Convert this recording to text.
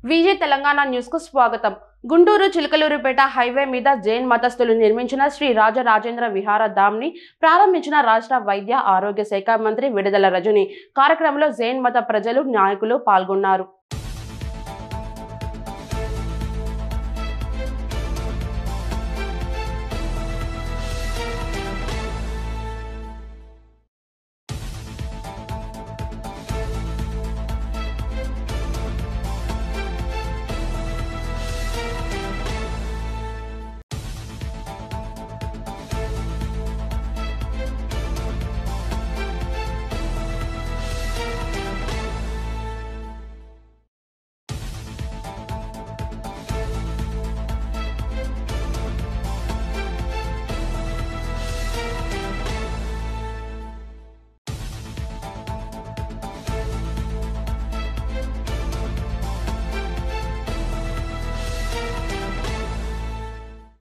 Vijay Telangana news కు స్వాగతం. Guntur Chilakaluripet highway మీద జైన్ మతస్థులు నిర్మించిన శ్రీ రాజరాజేంద్ర విహార ధామ్ ని ప్రారంభించిన రాష్ట్ర వైద్య ఆరోగ్య శాఖ మంత్రి విడుదల రజని. కార్యక్రమంలో జైన్ మత ప్రజలు నాయకులు పాల్గొన్నారు.